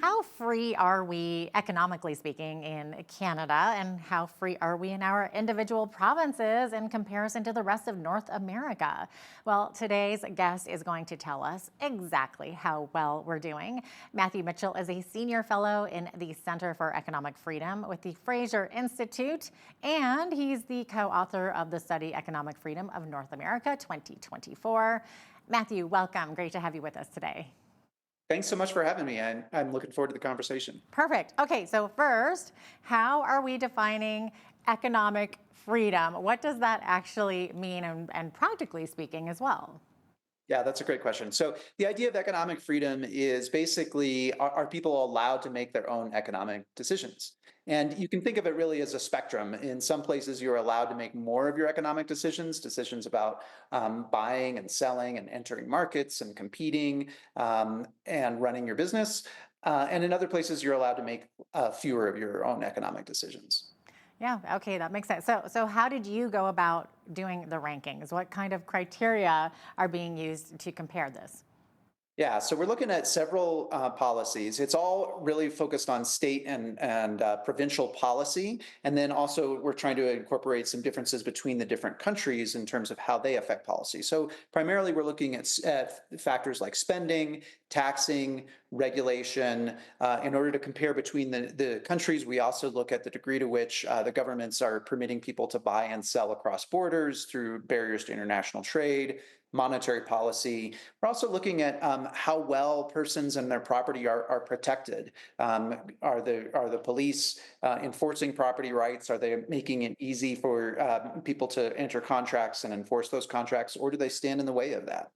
How free are we, economically speaking, in Canada, and how free are we in our individual provinces in comparison to the rest of North America? Well, today's guest is going to tell us exactly how well we're doing. Matthew Mitchell is a senior fellow in the Center for Economic Freedom with the Fraser Institute, and he's the co-author of the study Economic Freedom of North America 2024. Matthew, welcome. Great to have you with us today. Thanks so much for having me. I'm looking forward to the conversation. Perfect. Okay, so first, how are we defining economic freedom? What does that actually mean, and practically speaking as well? Yeah, that's a great question. So the idea of economic freedom is basically, are people allowed to make their own economic decisions? And you can think of it really as a spectrum. In some places, you're allowed to make more of your economic decisions, decisions about buying and selling and entering markets and competing and running your business. And in other places, you're allowed to make fewer of your own economic decisions. Yeah, okay, that makes sense. So how did you go about doing the rankings? What kind of criteria are being used to compare this? Yeah, so we're looking at several policies. It's all really focused on state and provincial policy, and then also we're trying to incorporate some differences between the different countries in terms of how they affect policy. So primarily, we're looking at factors like spending, taxing, regulation. In order to compare between the countries, we also look at the degree to which the governments are permitting people to buy and sell across borders through barriers to international trade, monetary policy. We're also looking at how well persons and their property are protected. Are the police enforcing property rights? Are they making it easy for people to enter contracts and enforce those contracts, or do they stand in the way of that?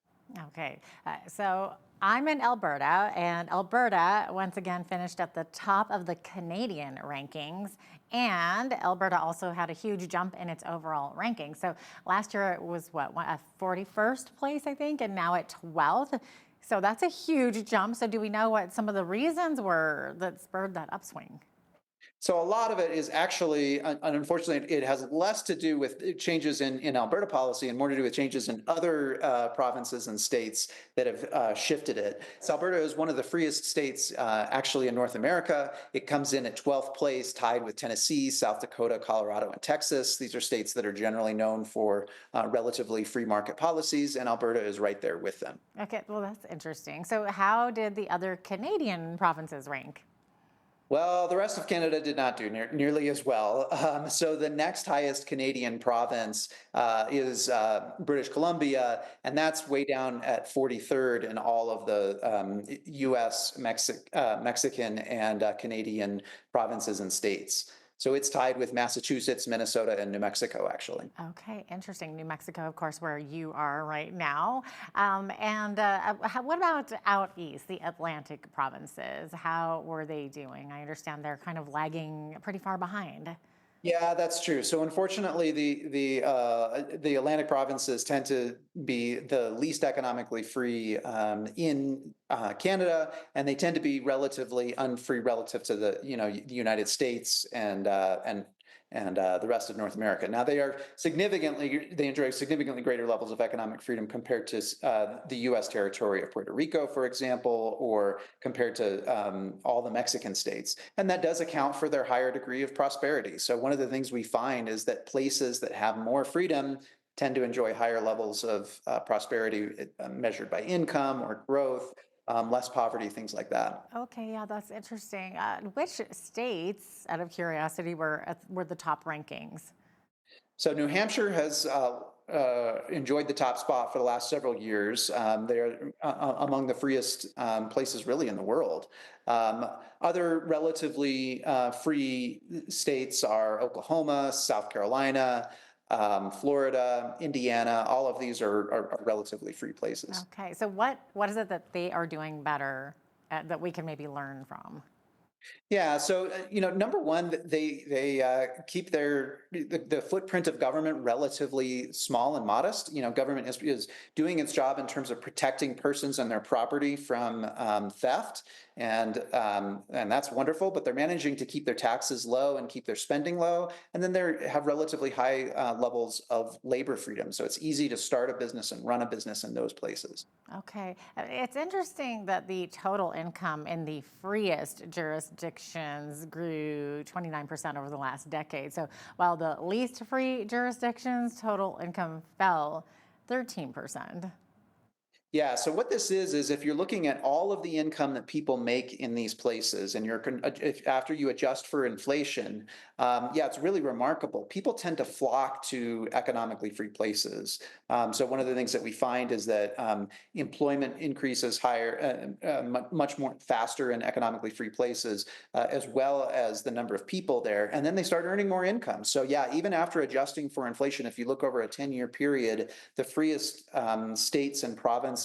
Okay, so I'm in Alberta, and Alberta once again finished at the top of the Canadian rankings. And Alberta also had a huge jump in its overall ranking. So last year it was a 41st place, I think, and now at 12th. So that's a huge jump. So do we know what some of the reasons were that spurred that upswing? So a lot of it is actually, unfortunately, it has less to do with changes in Alberta policy and more to do with changes in other provinces and states that have shifted it. So Alberta is one of the freest states actually in North America. It comes in at 12th place, tied with Tennessee, South Dakota, Colorado, and Texas. These are states that are generally known for relatively free market policies, and Alberta is right there with them. Okay, well, that's interesting. So how did the other Canadian provinces rank? Well, the rest of Canada did not do nearly as well. So the next highest Canadian province is British Columbia, and that's way down at 43rd in all of the U.S., Mexican, and Canadian provinces and states. So it's tied with Massachusetts, Minnesota, and New Mexico, actually. Okay, interesting. New Mexico, of course, where you are right now. What about out east, the Atlantic provinces? How were they doing? I understand they're kind of lagging pretty far behind. Yeah, that's true. So unfortunately, the Atlantic provinces tend to be the least economically free in Canada, and they tend to be relatively unfree relative to the United States and the rest of North America. Now they enjoy significantly greater levels of economic freedom compared to the U.S. territory of Puerto Rico, for example, or compared to all the Mexican states, and that does account for their higher degree of prosperity. So one of the things we find is that places that have more freedom tend to enjoy higher levels of prosperity measured by income or growth, less poverty, things like that. Okay, yeah, that's interesting. Which states, out of curiosity, were the top rankings? So New Hampshire has enjoyed the top spot for the last several years. They are among the freest places really in the world. Um, Other relatively free states are Oklahoma, South Carolina, Florida, Indiana. All of these are relatively free places. Okay, so what is it that they are doing better that we can maybe learn from? Yeah, so number one, they keep the footprint of government relatively small and modest. Government is doing its job in terms of protecting persons and their property from theft, and that's wonderful. But they're managing to keep their taxes low and keep their spending low, and then they have relatively high levels of labor freedom. So it's easy to start a business and run a business in those places. Okay. It's interesting that the total income in the freest jurisdictions grew 29% over the last decade. So while the least free jurisdictions, total income fell 13%. Yeah, so what this is if you're looking at all of the income that people make in these places, and after you adjust for inflation, yeah, it's really remarkable. People tend to flock to economically free places. So one of the things that we find is that employment increases higher, much more faster in economically free places, as well as the number of people there, and then they start earning more income. So yeah, even after adjusting for inflation, if you look over a 10-year period, the freest states and provinces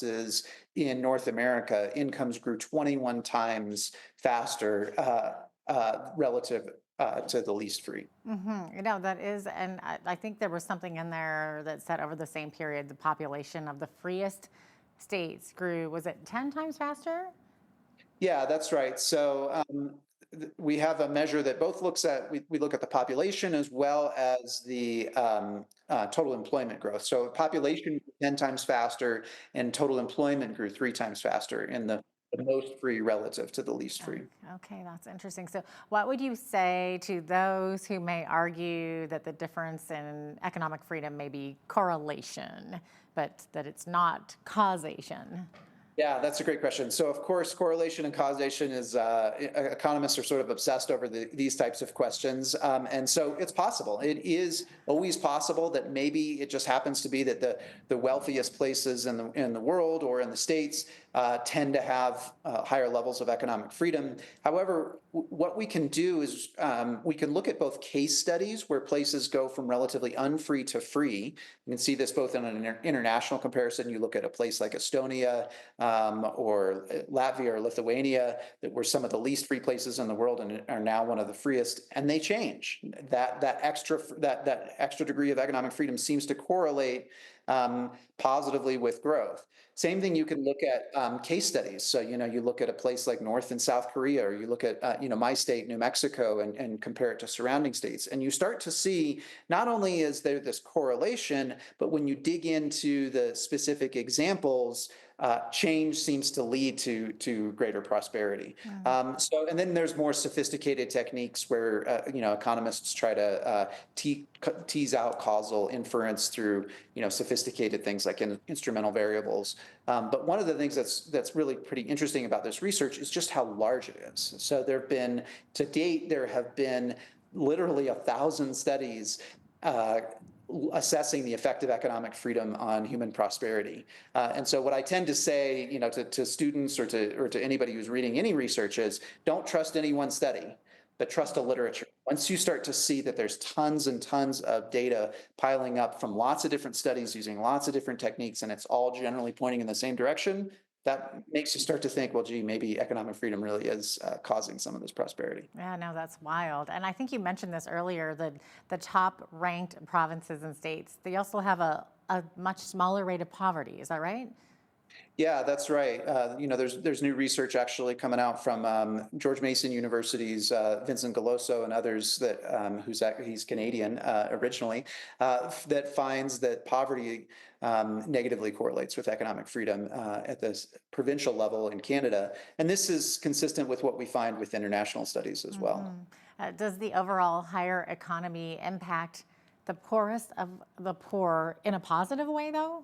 in North America, incomes grew 21 times faster relative to the least free. That is, and I think there was something in there that said over the same period, the population of the freest states grew, was it 10 times faster? Yeah, that's right. So we have a measure that both looks at, we look at the population as well as the total employment growth. So population grew 10 times faster and total employment grew 3 times faster in the most free relative to the least free. Okay, that's interesting. So, what would you say to those who may argue that the difference in economic freedom may be correlation, but that it's not causation? Yeah, that's a great question. So, of course, correlation and causation is economists are sort of obsessed over these types of questions, and so it's possible. It is always possible that maybe it just happens to be that the wealthiest places in the world or in the states tend to have higher levels of economic freedom. However, what we can do is we can look at both case studies where places go from relatively unfree to free. You can see this both in an international comparison. You look at a place like Estonia or Latvia or Lithuania, that were some of the least free places in the world and are now one of the freest, and they change. That extra degree of economic freedom seems to correlate positively with growth. Same thing, you can look at case studies. So, you look at a place like North and South Korea, or you look at, my state, New Mexico, and compare it to surrounding states. And you start to see not only is there this correlation, but when you dig into the specific examples, change seems to lead to greater prosperity. And then there's more sophisticated techniques where economists try to tease out causal inference through sophisticated things like instrumental variables. But one of the things that's really pretty interesting about this research is just how large it is. So to date, there have been literally 1,000 studies assessing the effect of economic freedom on human prosperity. And so what I tend to say, to students or to anybody who's reading any research is, don't trust any one study, but trust a literature. Once you start to see that there's tons and tons of data piling up from lots of different studies using lots of different techniques, and it's all generally pointing in the same direction, that makes you start to think, well, gee, maybe economic freedom really is causing some of this prosperity. Yeah, no, that's wild. And I think you mentioned this earlier, the top ranked provinces and states, they also have a much smaller rate of poverty. Is that right? Yeah, that's right. There's new research actually coming out from George Mason University's Vincent Galoso and others he's Canadian originally, that finds that poverty negatively correlates with economic freedom at this provincial level in Canada, and this is consistent with what we find with international studies as well. Does the overall higher economy impact the poorest of the poor in a positive way, though?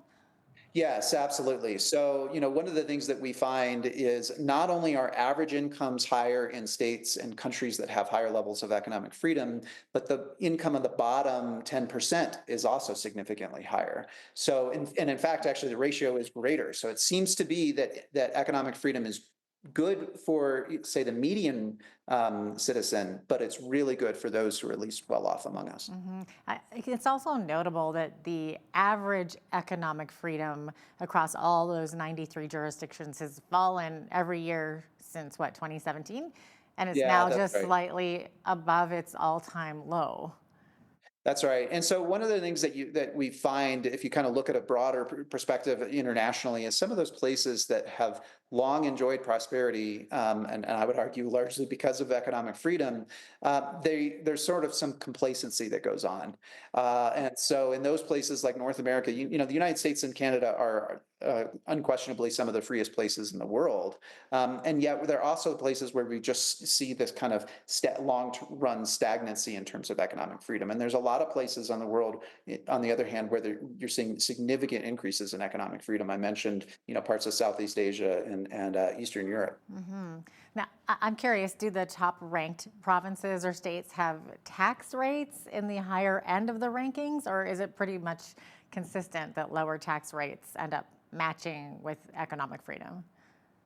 Yes, absolutely. So, one of the things that we find is not only are average incomes higher in states and countries that have higher levels of economic freedom, but the income of the bottom 10% is also significantly higher. So, and in fact, actually, the ratio is greater. So it seems to be that economic freedom is good for, say, the median citizen, but it's really good for those who are least well off among us. It's also notable that the average economic freedom across all those 93 jurisdictions has fallen every year since what, 2017? And it's Yeah, now that's just right. slightly above its all-time low. That's right. And so one of the things that we find, if you kind of look at a broader perspective internationally, is some of those places that have long enjoyed prosperity, and I would argue largely because of economic freedom, there's sort of some complacency that goes on. And so in those places like North America, the United States and Canada are unquestionably some of the freest places in the world. And yet there are also places where we just see this kind of long run stagnancy in terms of economic freedom. And there's a lot of places on the world, on the other hand, where you're seeing significant increases in economic freedom. I mentioned, parts of Southeast Asia and Eastern Europe. Now, I'm curious, do the top ranked provinces or states have tax rates in the higher end of the rankings, or is it pretty much consistent that lower tax rates end up matching with economic freedom?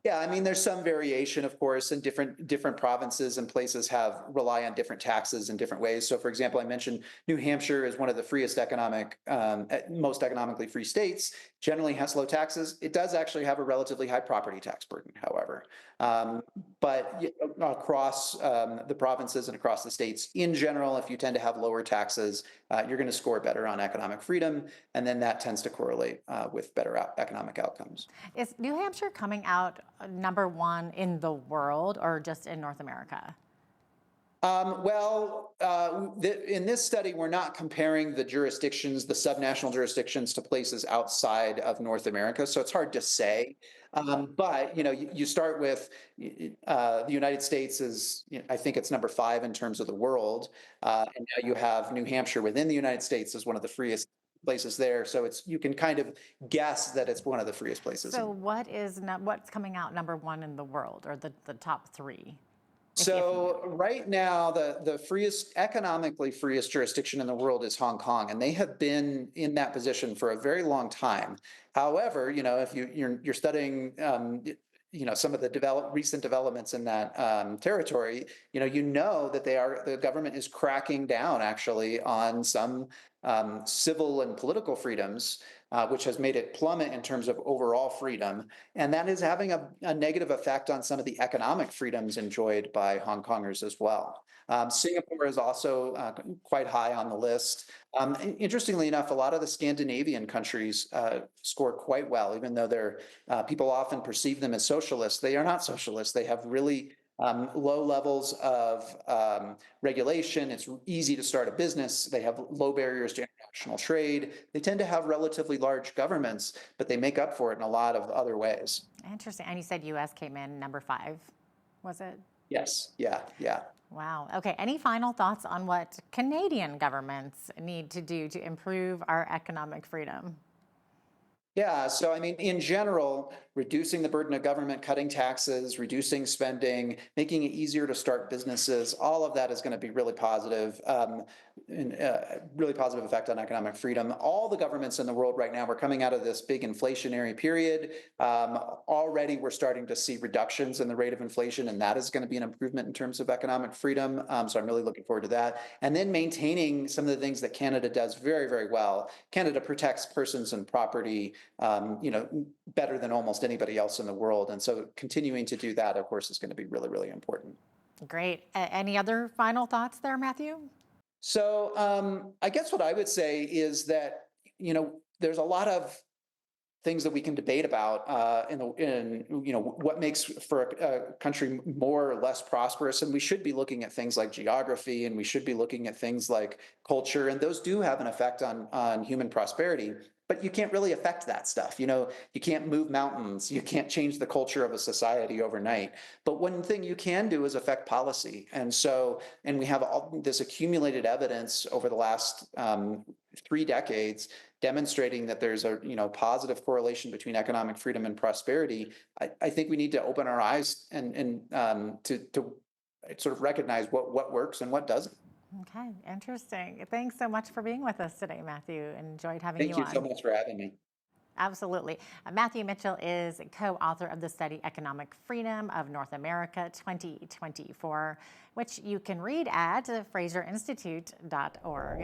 Yeah, I mean, there's some variation, of course, and different provinces and places rely on different taxes in different ways. So, for example, I mentioned New Hampshire is one of the most economically free states. Generally has low taxes. It does actually have a relatively high property tax burden, however. Um, but across the provinces and across the states in general, if you tend to have lower taxes, you're going to score better on economic freedom, and then that tends to correlate with better economic outcomes. Is New Hampshire coming out #1 in the world or just in North America? In this study, we're not comparing the jurisdictions, the subnational jurisdictions, to places outside of North America, so it's hard to say. But you start with the United States is, I think it's #5 in terms of the world, and now you have New Hampshire within the United States as one of the freest places there. So you can kind of guess that it's one of the freest places. So what's coming out #1 in the world, or the top three? If you know. So right now, the economically freest jurisdiction in the world is Hong Kong, and they have been in that position for a very long time. However, if you're studying, some of the recent developments in that territory, that the government is cracking down actually on some civil and political freedoms, which has made it plummet in terms of overall freedom. And that is having a negative effect on some of the economic freedoms enjoyed by Hong Kongers as well. Singapore is also quite high on the list. Interestingly enough, a lot of the Scandinavian countries score quite well, even though people often perceive them as socialists. They are not socialists. They have really low levels of regulation. It's easy to start a business. They have low barriers to international trade. They tend to have relatively large governments, but they make up for it in a lot of other ways. Interesting. And you said US came in #5, was it? Yes. Yeah. Yeah. Wow. Okay. Any final thoughts on what Canadian governments need to do to improve our economic freedom? Yeah, so I mean, in general, reducing the burden of government, cutting taxes, reducing spending, making it easier to start businesses, all of that is going to be really positive, and really positive effect on economic freedom. All the governments in the world right now, we're coming out of this big inflationary period. Already we're starting to see reductions in the rate of inflation, and that is going to be an improvement in terms of economic freedom. So I'm really looking forward to that. And then maintaining some of the things that Canada does very, very well. Canada protects persons and property better than almost anybody else in the world. And so continuing to do that, of course, is going to be really, really important. Great. Any other final thoughts there, Matthew? So I guess what I would say is that, there's a lot of things that we can debate about what makes for a country more or less prosperous, and we should be looking at things like geography, and we should be looking at things like culture, and those do have an effect on human prosperity. But you can't really affect that stuff. You can't move mountains. You can't change the culture of a society overnight. But one thing you can do is affect policy. And we have all this accumulated evidence over the last 3 decades demonstrating that there's a positive correlation between economic freedom and prosperity. I think we need to open our eyes and to sort of recognize what works and what doesn't. Okay, interesting. Thanks so much for being with us today, Matthew. Enjoyed having Thank you you so on. much for having me. Absolutely. Matthew Mitchell is co-author of the study Economic Freedom of North America 2024, which you can read at FraserInstitute.org.